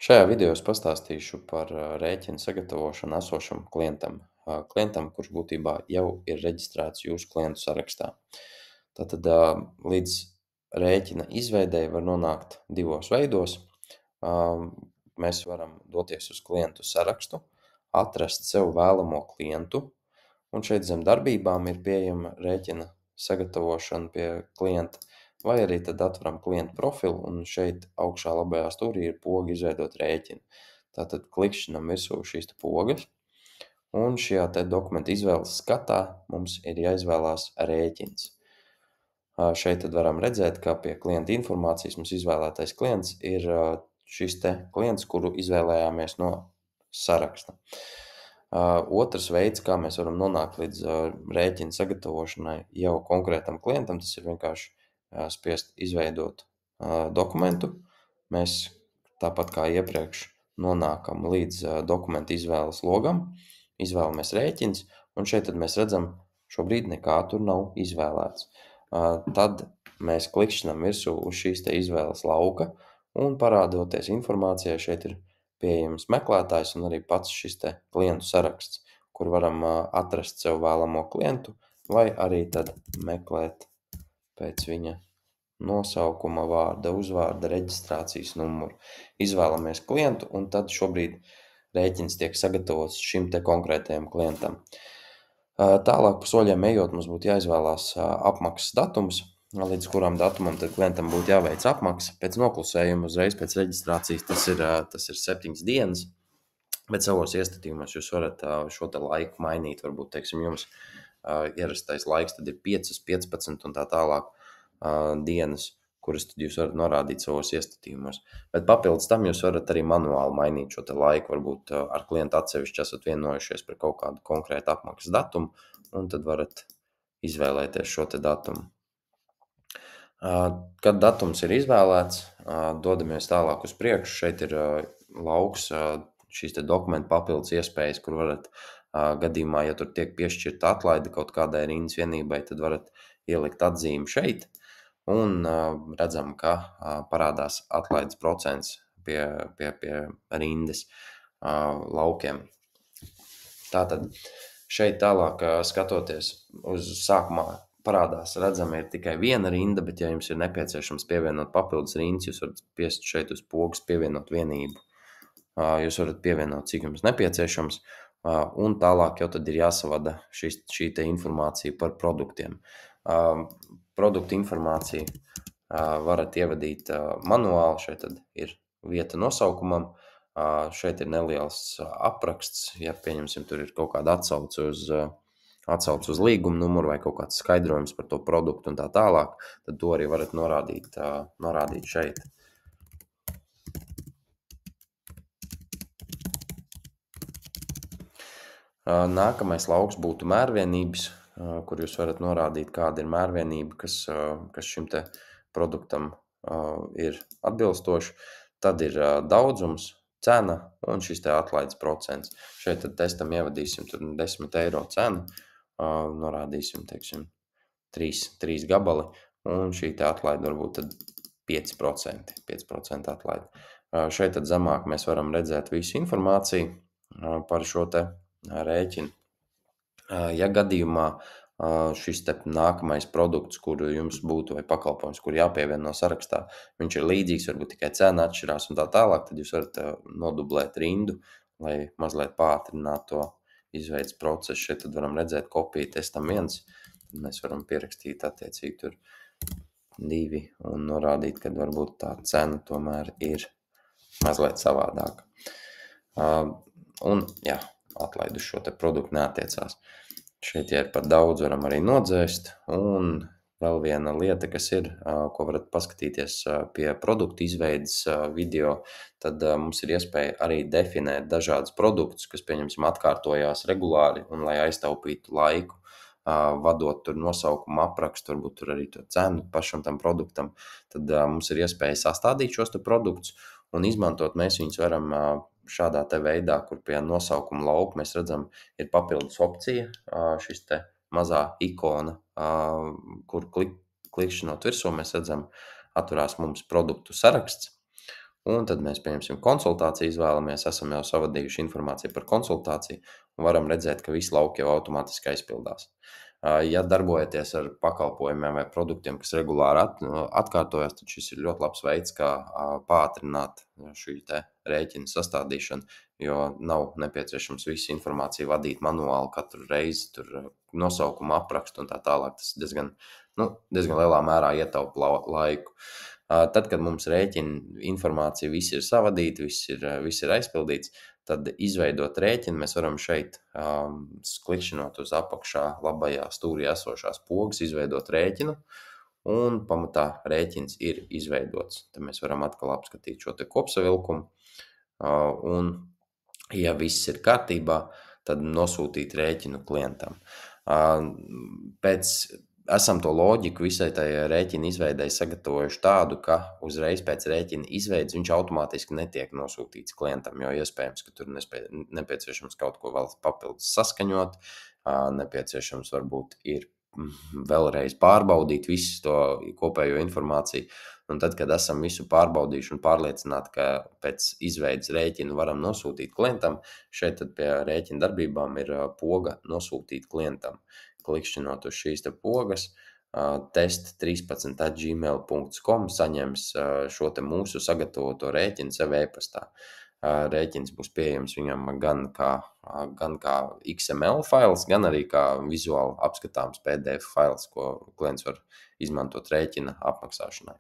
Šajā video es pastāstīšu par rēķinu sagatavošanu esošam klientam. Klientam, kurš būtībā jau ir reģistrēts jūsu klientu sarakstā. Tātad līdz rēķina izveidei var nonākt divos veidos. Mēs varam doties uz klientu sarakstu, atrast sev vēlamo klientu, un šeit zem darbībām ir pieejama rēķina sagatavošana pie klienta, vai arī tad atveram klientu profilu, un šeit augšā labajā stūrī ir poga izveidot rēķinu. Tātad klikšķinam virsū šīs pogas, un šajā te dokumenta izvēles skatā mums ir jāizvēlās rēķins. Šeit tad varam redzēt, ka pie klienta informācijas mums izvēlētais klients ir šis te klients, kuru izvēlējāmies no saraksta. Otrs veids, kā mēs varam nonākt līdz rēķina sagatavošanai jau konkrētam klientam, tas ir vienkārši spiest izveidot dokumentu. Mēs tāpat kā iepriekš nonākam līdz dokumentu izvēles logam, izvēlamies rēķins, un šeit tad mēs redzam, šobrīd nekā tur nav izvēlēts. Tad mēs klikšķinam virsū uz šīs te izvēles lauka, un parādoties informācijai šeit ir pieejams meklētājs un arī pats šis te klientu saraksts, kur varam atrast sev vēlamo klientu, vai arī tad meklēt pēc viņa nosaukuma, vārda, uzvārda, reģistrācijas numuru. Izvēlamies klientu, un tad šobrīd rēķins tiek sagatavots šim te konkrētajam klientam. Tālāk pa soļiem ejot, mums būtu jāizvēlās apmaksas datums, līdz kuram datumam tad klientam būtu jāveic apmaksa. Pēc noklusējuma uzreiz pēc reģistrācijas tas ir 7 dienas, bet savos iestatījumos jūs varat šo te laiku mainīt. Varbūt, teiksim, jums ierastais laiks tad ir 5, 15 un tā tālāk dienas, kuras tad jūs varat norādīt savos iestatījumos. Bet papildus tam jūs varat arī manuāli mainīt šo te laiku, varbūt ar klientu atsevišķi esat vienojušies par kaut kādu konkrētu apmaksas datumu, un tad varat izvēlēties šo te datumu. Kad datums ir izvēlēts, dodamies tālāk uz priekšu. Šeit ir lauks šīs te dokumentu papildus iespējas, kur varat gadījumā, ja tur tiek piešķirta atlaide kaut kādai rindas vienībai, tad varat ielikt atzīmi šeit, un redzam, ka parādās atlaides procents pie rindas laukiem. Tātad šeit tālāk skatoties uz sākumā parādās, redzam, ir tikai viena rinda, bet ja jums ir nepieciešams pievienot papildus rindas, jūs varat spiest šeit uz pogas pievienot vienību. Jūs varat pievienot, cik jums nepieciešams, un tālāk jau tad ir jāsavada šī te informācija par produktiem. Produktu informāciju varat ievadīt manuāli, šeit tad ir vieta nosaukumam, šeit ir neliels apraksts, ja pieņemsim, tur ir kaut kāda atsauce uz līguma numuru vai kaut kāds skaidrojums par to produktu un tā tālāk, tad to arī varat norādīt šeit. Nākamais lauks būtu mērvienības, kur jūs varat norādīt, kāda ir mērvienība, kas šim te produktam ir atbilstoši. Tad ir daudzums, cena un šis te atlaides procents. Šeit tad testam ievadīsim tur 10 eiro cenu, norādīsim, teiksim, 3 gabali, un šī te atlaide varbūt tad 5% atlaide. Šeit tad zemāk mēs varam redzēt visu informāciju par šo te rēķinu. Ja gadījumā šis te nākamais produkts, kuru jums būtu, vai pakalpojums, kur jāpievieno sarakstā, viņš ir līdzīgs, varbūt tikai cena atšķirās un tā tālāk, tad jūs varat nodublēt rindu, lai mazliet pātrinātu to izveidas procesu. Šeit tad varam redzēt kopiju testam 1, tad mēs varam pierakstīt attiecīgi tur 2 un norādīt, kad varbūt tā cena tomēr ir mazliet savādāka. Un, jā, atlaidu šo te produktu neatiecās. Šeit, ja ir par daudz, varam arī nodzēst, un vēl viena lieta, kas ir, ko varat paskatīties pie produktu izveidas video, tad mums ir iespēja arī definēt dažādus produktus, kas, pieņemsim, atkārtojās regulāri, un lai aiztaupītu laiku, vadot tur nosaukumu aprakstu, varbūt tur arī to cenu pašam tam produktam, tad mums ir iespēja sastādīt šos te produktus, un izmantot mēs viņus varam šādā te veidā, kur pie nosaukuma lauka mēs redzam, ir papildus opcija, šis te mazā ikona, kur klikšķinot virsū, mēs redzam, atverās mums produktu saraksts, un tad mēs pieņemsim konsultāciju, izvēlamies, esam jau savadījuši informāciju par konsultāciju un varam redzēt, ka visi lauki jau automātiski aizpildās. Ja darbojaties ar pakalpojumiem vai produktiem, kas regulāri atkārtojas, tad šis ir ļoti labs veids, kā pātrināt šī te rēķina sastādīšanu, jo nav nepieciešams visu informāciju vadīt manuāli katru reizi, tur nosaukumu aprakstu un tā tālāk. Tas diezgan lielā mērā ietaupa laiku. Tad, kad mums rēķina informācija viss ir savadīta, viss ir aizpildīts, tad izveidot rēķinu mēs varam šeit, klikšķinot uz apakšā labajā stūrī esošās pogas, izveidot rēķinu, un pamatā rēķins ir izveidots. Tad mēs varam atkal apskatīt šo te kopsavilkumu, un, ja viss ir kārtībā, tad nosūtīt rēķinu klientam. Esam to loģiku visai tai rēķina izveidei sagatavojuši tādu, ka uzreiz pēc rēķina izveides viņš automātiski netiek nosūtīts klientam, jo iespējams, ka tur nepieciešams kaut ko vēl papildus saskaņot, nepieciešams varbūt ir vēlreiz pārbaudīt visu to kopējo informāciju. Un tad, kad esam visu pārbaudījuši un pārliecināti, ka pēc izveides rēķinu varam nosūtīt klientam, šeit tad pie rēķina darbībām ir poga nosūtīt klientam. Klikšķinot uz šīs te pogas, test13@gmail.com saņems šo te mūsu sagatavoto rēķinu sev e-pastā. Rēķins būs pieejams viņam gan kā XML fails, gan arī kā vizuāli apskatāms PDF fails, ko klients var izmantot rēķina apmaksāšanai.